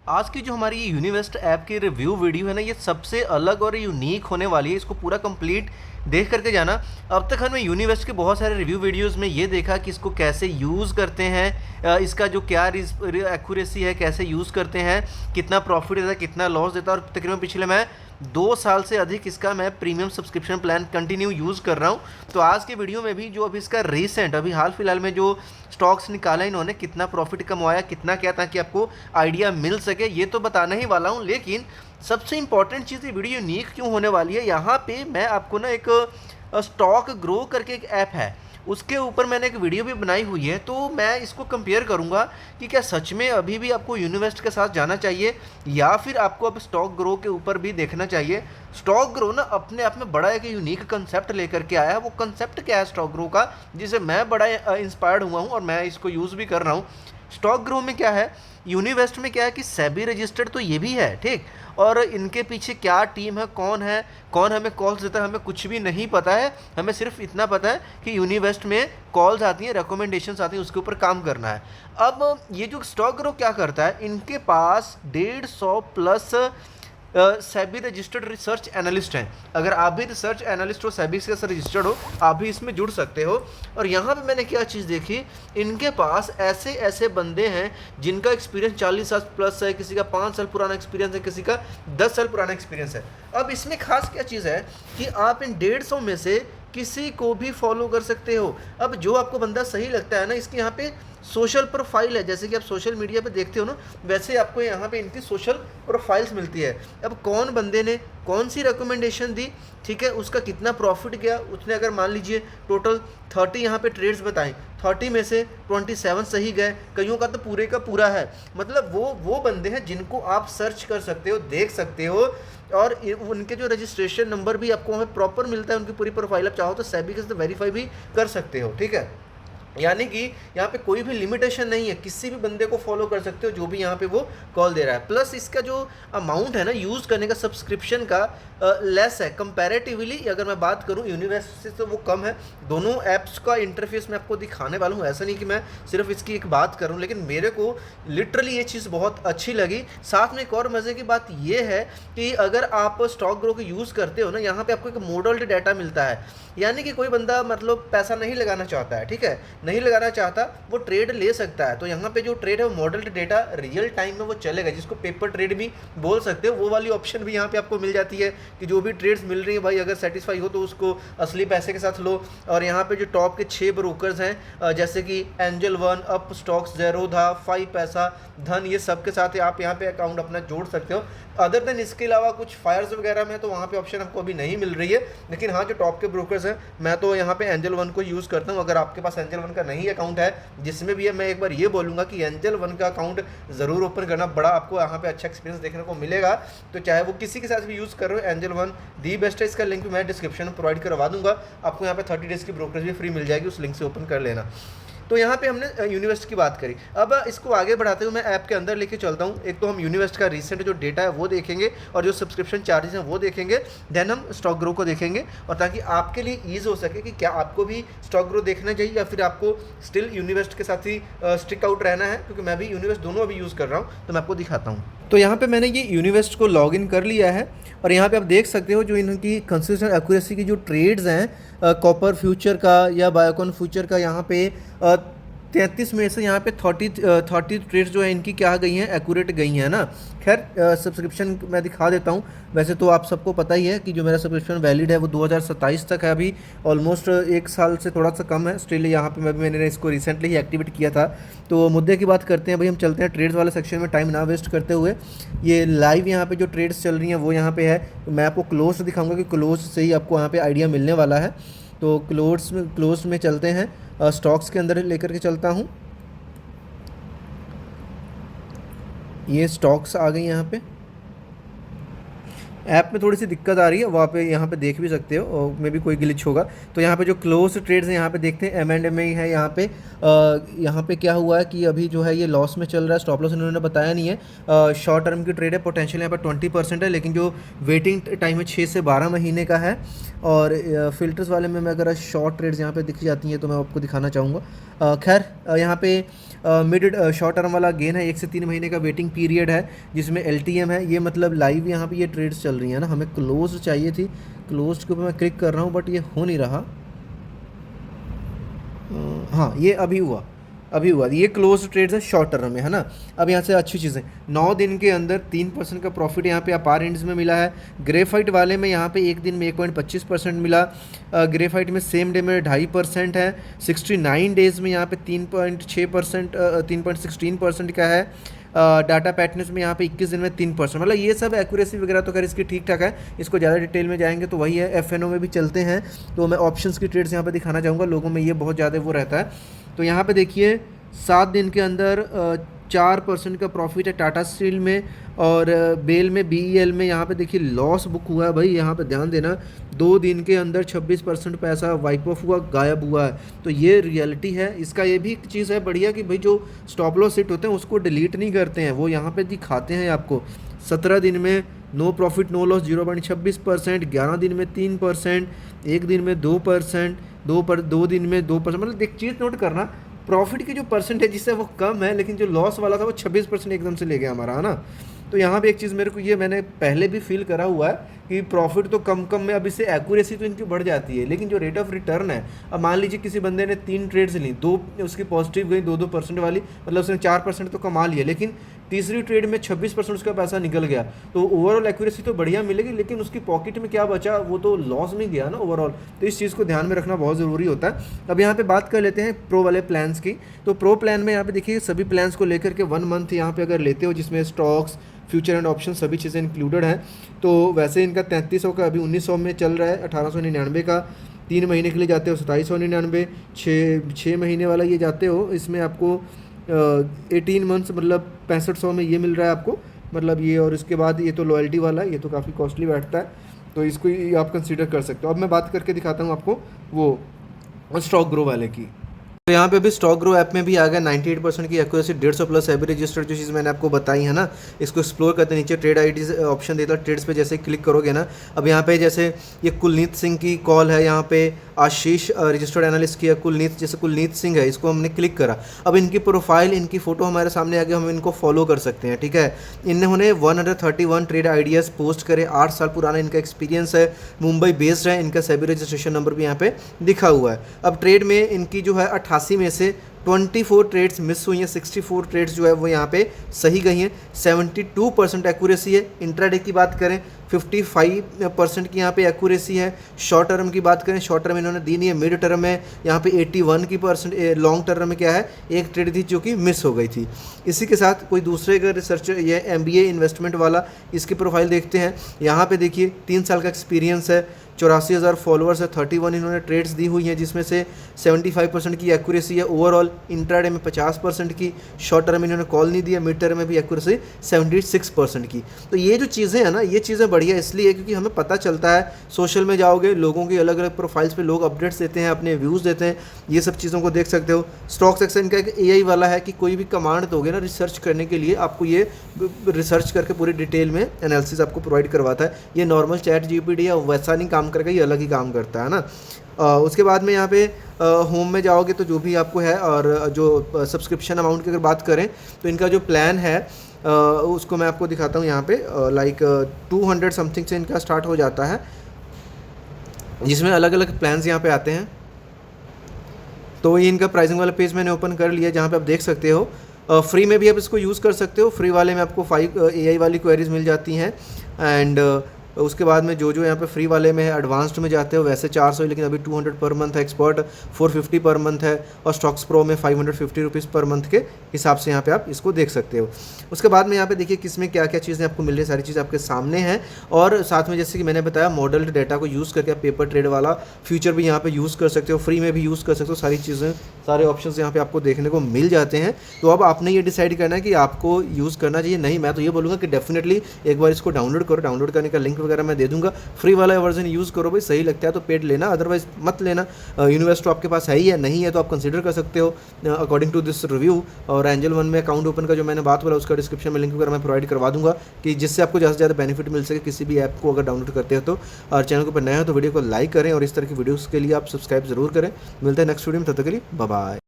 आज की जो हमारी ये यूनिवेस्ट ऐप की रिव्यू वीडियो है ना, ये सबसे अलग और यूनिक होने वाली है। इसको पूरा कंप्लीट देख करके जाना। अब तक हमने यूनिवेस्ट के बहुत सारे रिव्यू वीडियोस में ये देखा कि इसको कैसे यूज़ करते हैं, इसका जो क्या एक्यूरेसी है, कैसे यूज़ करते हैं, कितना प्रॉफिट देता है, कितना लॉस देता है। और तकरीबन पिछले मैं 2 साल से अधिक इसका मैं premium subscription plan continue use कर रहा हूँ। तो आज के वीडियो में भी जो अभी इसका रिसेंट अभी हाल फिलहाल में जो स्टॉक्स निकाला इन्होंने, कितना प्रॉफिट कमाया, कितना क्या, ताकि आपको आइडिया मिल सके, ये तो बताने ही वाला हूँ। लेकिन सबसे इंपॉर्टेंट चीज़, ये वीडियो यूनिक क्यों होने वाली है, यहाँ पे मैं आपको ना एक स्टॉक ग्रो करके एक ऐप है, उसके ऊपर मैंने एक वीडियो भी बनाई हुई है। तो मैं इसको कंपेयर करूंगा कि क्या सच में अभी भी आपको यूनिवेस्ट के साथ जाना चाहिए या फिर आपको अब स्टॉक ग्रो के ऊपर भी देखना चाहिए। स्टॉक ग्रो ना अपने आप में बड़ा एक यूनिक कंसेप्ट लेकर के आया है। वो कंसेप्ट क्या है स्टॉक ग्रो का, जिसे मैं बड़ा इंस्पायर्ड हुआ हूँ और मैं इसको यूज़ भी कर रहा हूँ। स्टॉक ग्रो में क्या है, यूनिवेस्ट में क्या है कि सेबी रजिस्टर्ड तो ये भी है, ठीक। और इनके पीछे क्या टीम है, कौन हमें कॉल्स देता है, हमें कुछ भी नहीं पता है। हमें सिर्फ इतना पता है कि यूनिवेस्ट में कॉल्स आती हैं, रिकमेंडेशंस आती हैं, उसके ऊपर काम करना है। अब ये जो स्टॉक ग्रो क्या करता है, इनके पास 150 plus SEBI registered research analyst हैं। अगर आप भी रिसर्च एनालिस्ट हो, सेबी के साथ रजिस्टर्ड हो, आप भी इसमें जुड़ सकते हो। और यहाँ पे मैंने क्या चीज़ देखी, इनके पास ऐसे ऐसे बंदे हैं जिनका एक्सपीरियंस 40 साल प्लस है, किसी का 5 साल पुराना एक्सपीरियंस है, किसी का 10 साल पुराना एक्सपीरियंस है। अब इसमें खास क्या चीज़ है कि आप इन 150 में से किसी को भी फॉलो कर सकते हो। अब जो आपको बंदा सही लगता है ना, इसके यहाँ पे सोशल प्रोफाइल है, जैसे कि आप सोशल मीडिया पे देखते हो ना, वैसे आपको यहाँ पे इनकी सोशल प्रोफाइल्स मिलती है। अब कौन बंदे ने कौन सी रिकमेंडेशन दी, ठीक है, उसका कितना प्रॉफिट गया, उसने अगर मान लीजिए टोटल 30 यहाँ पे ट्रेड्स बताएं, 30 में से 27 सही गए, कईयों का तो पूरे का पूरा है। मतलब वो बंदे हैं जिनको आप सर्च कर सकते हो, देख सकते हो। और उनके जो रजिस्ट्रेशन नंबर भी आपको वहाँ प्रॉपर मिलता है, उनकी पूरी प्रोफाइल आप चाहो तो सेबी के साथ वेरीफाई भी कर सकते हो, ठीक है। यानी कि यहाँ पे कोई भी लिमिटेशन नहीं है, किसी भी बंदे को फॉलो कर सकते हो जो भी यहाँ पे वो कॉल दे रहा है। प्लस इसका जो अमाउंट है ना यूज़ करने का सब्सक्रिप्शन का, लेस है कंपैरेटिवली। अगर मैं बात करूँ यूनिवेस्ट से तो वो कम है। दोनों ऐप्स का इंटरफेस मैं आपको दिखाने वाला हूँ, ऐसा नहीं कि मैं सिर्फ इसकी एक बात करूँ, लेकिन मेरे को लिटरली ये चीज़ बहुत अच्छी लगी। साथ में एक और मज़े की बात ये है कि अगर आप स्टॉक ग्रो को यूज़ करते हो ना, यहाँ पर आपको एक मॉडल्ड डाटा मिलता है। यानी कि कोई बंदा मतलब पैसा नहीं लगाना चाहता है, ठीक है, नहीं लगाना चाहता, वो ट्रेड ले सकता है। तो यहाँ पे जो ट्रेड है वो मॉडल्ड डेटा रियल टाइम में वो चलेगा, जिसको पेपर ट्रेड भी बोल सकते हो। वो वाली ऑप्शन भी यहाँ पे आपको मिल जाती है कि जो भी ट्रेड्स मिल रही है भाई, अगर सेटिस्फाई हो तो उसको असली पैसे के साथ लो। और यहाँ पे जो टॉप के 6 ब्रोकर्स हैं, जैसे कि angel one, up stocks, Zerodha, 5 पैसा, धन, ये सब के साथ आप यहाँ पे अकाउंट अपना जोड़ सकते हो। अदर देन इसके अलावा कुछ फायर्स वगैरह में तो वहाँ पे ऑप्शन आपको अभी नहीं मिल रही है। लेकिन हाँ, जो टॉप के ब्रोकर्स हैं, मैं तो यहाँ पे एंजल वन को यूज़ करता हूँ। अगर आपके पास एंजल वन का नहीं अकाउंट है, जिसमें भी है, मैं एक बार ये बोलूँगा कि एंजल वन का अकाउंट ज़रूर ओपन करना, बड़ा आपको यहाँ पे अच्छा एक्सपीरियंस देखने को मिलेगा। तो चाहे वो किसी के साथ भी यूज़ कर रहे हो, एंजल वन दी बेस्ट है। इसका लिंक भी मैं डिस्क्रिप्शन में प्रोवाइड करवा दूँगा, आपको यहाँ पे 30 डेज़ की ब्रोकरेज भी फ्री मिल जाएगी, उस लिंक से ओपन कर लेना। तो यहाँ पे हमने यूनिवेस्ट की बात करी। अब इसको आगे बढ़ाते हुए मैं ऐप के अंदर लेके चलता हूँ। एक तो हम यूनिवेस्ट का रिसेंट जो डेटा है वो देखेंगे, और जो सब्सक्रिप्शन चार्जेस हैं वो देखेंगे, देन हम स्टॉक ग्रो को देखेंगे। और ताकि आपके लिए ईज हो सके कि क्या आपको भी स्टॉक ग्रो देखना चाहिए या फिर आपको स्टिल यूनिवेस्ट के साथ ही स्टिक आउट रहना है, क्योंकि मैं भी यूनिवेस्ट दोनों अभी यूज़ कर रहा हूँ। तो मैं आपको दिखाता हूँ। तो यहाँ पे मैंने ये यूनिवेस्ट को लॉग इन कर लिया है, और यहाँ पे आप देख सकते हो जो इनकी कंसिस्टेंट एक्यूरेसी की जो ट्रेड्स हैं, कॉपर फ्यूचर का या बायोकॉन फ्यूचर का, यहाँ पे 33 में से यहाँ पे 30 ट्रेड्स जो है इनकी क्या गई हैं, एक्यूरेट गई हैं ना। खैर, सब्सक्रिप्शन मैं दिखा देता हूँ। वैसे तो आप सबको पता ही है कि जो मेरा सब्सक्रिप्शन वैलिड है वो 2027 तक है, अभी ऑलमोस्ट 1 साल से थोड़ा सा कम है। स्टिल यहाँ पे मैंने इसको रिसेंटली ही एक्टिवेट किया था। तो मुद्दे की बात करते हैं भाई, हम चलते हैं ट्रेड्स वाले सेक्शन में, टाइम ना वेस्ट करते हुए। ये लाइव यहाँ पे जो ट्रेड्स चल रही हैं वो यहाँ पे है। मैं आपको क्लोज दिखाऊंगा कि क्लोज से ही आपको यहाँ पे आइडिया मिलने वाला है। तो क्लोज में चलते हैं, स्टॉक्स के अंदर लेकर के चलता हूँ। ये स्टॉक्स आ गई यहाँ पे। ऐप में थोड़ी सी दिक्कत आ रही है, वहाँ पे यहाँ पे देख भी सकते हो, और मे भी कोई ग्लिच होगा। तो यहाँ पे जो क्लोज ट्रेड्स हैं यहाँ पे देखते हैं, M&M ही है यहाँ पे। यहाँ पे क्या हुआ है कि अभी जो है ये लॉस में चल रहा है। स्टॉप लॉस इन्होंने बताया नहीं है। शॉर्ट टर्म की ट्रेड है, पोटेंशियल यहाँ पर 20% है, लेकिन जो वेटिंग टाइम है 6 से 12 महीने का है। और फिल्टर्स वाले में मैं अगर शॉर्ट ट्रेड्स यहाँ पे दिख जाती हैं तो मैं आपको दिखाना चाहूँगा। खैर यहाँ पे मिड शॉर्ट टर्म वाला गेन है, 1 से 3 महीने का वेटिंग पीरियड है जिसमें LTM है। ये मतलब लाइव यहाँ पे ये ट्रेड्स चल रही है ना, हमें क्लोज चाहिए थी, क्लोज के ऊपर मैं क्लिक कर रहा हूँ बट ये हो नहीं रहा। हाँ ये अभी हुआ, अभी हुआ, ये क्लोज ट्रेड्स है शॉर्ट टर्म में, है ना। अब यहाँ से अच्छी चीज़ें, 9 दिन के अंदर 3% का प्रॉफिट यहाँ पे अपार इंड्स में मिला है। ग्रेफाइट वाले में यहाँ पे एक दिन में 1.25% मिला, ग्रेफाइट में सेम डे में 2.5% है, 69 डेज़ में यहाँ पे 3.6% 3.16% का है। डाटा पैटर्न्स में यहाँ पे 21 दिन में 3%, मतलब ये सब एक्यूरेसी वगैरह तो खैर इसकी ठीक ठाक है। इसको ज़्यादा डिटेल में जाएंगे तो वही है। FNO में भी चलते हैं तो मैं ऑप्शंस की ट्रेड्स यहाँ पे दिखाना चाहूँगा, लोगों में ये बहुत ज़्यादा वो रहता है। तो यहाँ पे देखिए 7 दिन के अंदर 4% का प्रॉफिट है टाटा स्टील में, और बेल में BEL में यहाँ पे देखिए लॉस बुक हुआ है भाई, यहाँ पे ध्यान देना। 2 दिन के अंदर 26% पैसा वाइप ऑफ हुआ, गायब हुआ है। तो ये रियलिटी है। इसका ये भी एक चीज़ है बढ़िया कि भाई जो स्टॉप लॉस हिट होते हैं उसको डिलीट नहीं करते हैं, वो यहाँ पे दिखाते हैं आपको। 17 दिन में नो प्रॉफिट नो लॉस 0.26%, 11 दिन में 3%, 1 दिन में 2%, 2 दिन में 2%। मतलब एक चीज़ नोट करना, प्रॉफिट की जो परसेंटेज जिससे वो कम है, लेकिन जो लॉस वाला था वो 26% एकदम से ले गया हमारा, है ना। तो यहाँ भी एक चीज़ मेरे को ये मैंने पहले भी फील करा हुआ है कि प्रॉफिट तो कम कम में, अब इससे एक्यूरेसी तो इनकी बढ़ जाती है, लेकिन जो रेट ऑफ रिटर्न है, अब मान लीजिए किसी बंदे ने 3 ट्रेड्स ली, 2 उसकी पॉजिटिव गई, 2% वाली, मतलब उसने 4% तो कमा लिया, लेकिन तीसरी ट्रेड में 26% उसका पैसा निकल गया। तो ओवरऑल एक्यूरेसी तो बढ़िया मिलेगी, लेकिन उसकी पॉकेट में क्या बचा, वो तो लॉस में गया ना ओवरऑल। तो इस चीज़ को ध्यान में रखना बहुत ज़रूरी होता है। अब यहाँ पे बात कर लेते हैं प्रो वाले प्लान्स की। तो प्रो प्लान में यहाँ पे देखिए सभी प्लान्स को लेकर के 1 मंथ यहाँ पे अगर लेते हो, जिसमें स्टॉक्स, फ्यूचर एंड ऑप्शन सभी चीज़ें इंक्लूडेड हैं, तो वैसे इनका 3300 का अभी 1900 में चल रहा है, 1899 का। 3 महीने के लिए जाते हो 2799, 6 महीने वाला ये जाते हो, इसमें आपको 18 मंथ्स मतलब 6500 में ये मिल रहा है आपको, मतलब ये। और इसके बाद ये तो लॉयल्टी वाला है, ये तो काफ़ी कॉस्टली बैठता है, तो इसको आप कंसीडर कर सकते हो। अब मैं बात करके दिखाता हूँ आपको वो स्टॉक ग्रो वाले की। तो यहाँ पे भी स्टॉक ग्रो ऐप में भी आ गया 98% की एक्यूरेसी, 150+ हैवी रजिस्टर्ड, जो चीज़ मैंने आपको बताई है ना। इसको एक्सप्लोर करते नीचे ट्रेड आईडीज ऑप्शन देता है, ट्रेड्स पे जैसे क्लिक करोगे ना, अब यहाँ पे जैसे ये कुलनीत सिंह की कॉल है, यहाँ पे आशीष रजिस्टर्ड एनालिस्ट की है, कुलनीत, जैसे कुलनीत सिंह है, इसको हमने क्लिक करा, अब इनकी प्रोफाइल, इनकी फ़ोटो हमारे सामने आ गया, हम इनको फॉलो कर सकते हैं, ठीक है। इन्होंने 131 ट्रेड आइडियाज़ पोस्ट करे, 8 साल पुराना इनका एक्सपीरियंस है, मुंबई बेस्ड है, इनका सेबी रजिस्ट्रेशन नंबर भी यहाँ पे दिखा हुआ है। अब ट्रेड में इनकी जो है 88 में से 24 ट्रेड्स मिस हुई हैं, 64 ट्रेड्स जो है वो यहाँ पे सही गई हैं, 72% एक्यूरेसी है। इंट्राडे की बात करें 55% की यहाँ पे एक्यूरेसी है। शॉर्ट टर्म की बात करें, शॉर्ट टर्म इन्होंने दी नहीं है। मिड टर्म में यहाँ पे 81%, लॉन्ग टर्म में क्या है, एक ट्रेड थी जो कि मिस हो गई थी। इसी के साथ कोई दूसरे अगर रिसर्चर, ये MBA इन्वेस्टमेंट वाला, इसकी प्रोफाइल देखते हैं। यहाँ पे देखिए 3 साल का एक्सपीरियंस है, 84,000 फॉलोअर्स है, 31 इन्होंने ट्रेड्स दी हुई हैं, जिसमें से 75% की एक्यूरेसी है। ओवरऑल इंट्राडे में 50% की, शॉर्ट टर्म इन्होंने कॉल नहीं दिया, मिड टर्म में भी एक्यूरेसी 76% की। तो ये जो चीज़ें हैं ना, ये चीज़ें बढ़िया इसलिए क्योंकि हमें पता चलता है, सोशल में जाओगे लोगों की अलग अलग प्रोफाइल्स पे लोग अपडेट्स देते हैं, अपने व्यूज़ देते हैं, ये सब चीज़ों को देख सकते हो। स्टॉक सेक्शन का एक AI वाला है कि कोई भी कमांड दोगे ना रिसर्च करने के लिए, आपको ये रिसर्च करके पूरी डिटेल में एनालिसिस आपको प्रोवाइड करवाता है। ये नॉर्मल चैट GPT या वैसा नहीं काम करके, ये अलग ही काम करता है ना। उसके बाद में यहाँ पे होम में जाओगे तो जो भी आपको है, और जो सब्सक्रिप्शन अमाउंट की अगर बात करें तो इनका जो प्लान है उसको मैं आपको दिखाता हूँ। यहाँ पे लाइक 200 समथिंग से इनका स्टार्ट हो जाता है, जिसमें अलग अलग प्लान्स यहाँ पे आते हैं। तो ये इनका प्राइसिंग वाला पेज मैंने ओपन कर लिया, जहाँ पे आप देख सकते हो फ्री में भी आप इसको यूज़ कर सकते हो। फ्री वाले में आपको 5 AI वाली क्वेरीज मिल जाती हैं, एंड उसके बाद में जो यहाँ पे फ्री वाले में है, एडवांस्ड में जाते हो वैसे 400, लेकिन अभी 200 पर मंथ है, एक्सपर्ट 450 पर मंथ है, और स्टॉक्स प्रो में 550 रुपीज़ पर मंथ के हिसाब से यहाँ पे आप इसको देख सकते हो। उसके बाद में यहाँ पे देखिए किसमें क्या क्या चीज़ें आपको मिल रही है, सारी चीज़ आपके सामने हैं। और साथ में जैसे कि मैंने बताया, मॉडल डेटा को यूज़ करके आप पेपर ट्रेड वाला फ्यूचर भी यहाँ पे यूज़ कर सकते हो, फ्री में भी यूज़ कर सकते हो। सारी चीज़ें, सारे ऑप्शंस यहाँ पे आपको देखने को मिल जाते हैं। तो अब आपने ये डिसाइड करना है कि आपको यूज़ करना चाहिए। नहीं, मैं तो ये बोलूँगा कि डेफिनेटली एक बार इसको डाउनलोड करो, डाउनलोड करने का लिंक वगैरह मैं दे दूँगा। फ्री वाला वर्जन यूज़ करो भाई, सही लगता है तो पेड लेना, अदरवाइज मत लेना। यूनिवर्स तो आपके पास है ही है, नहीं है तो आप कंसीडर कर सकते हो अकॉर्डिंग टू दिस रिव्यू। और एंजल वन में अकाउंट ओपन का जो मैंने बात बोला, उसका डिस्क्रिप्शन में लिंक वगैरह मैं प्रोवाइड करवा दूंगा, कि जिससे आपको ज़्यादा से ज़्यादा बेनिफिट मिल सके किसी भी ऐप को अगर डाउनलोड करते हो तो। और चैनल के ऊपर नया हो तो वीडियो को लाइक करें, और इस तरह की वीडियोज़ के लिए आप सब्सक्राइब जरूर करें। मिलते हैं नेक्स्ट वीडियो में, तब तक के लिए बाय बाय।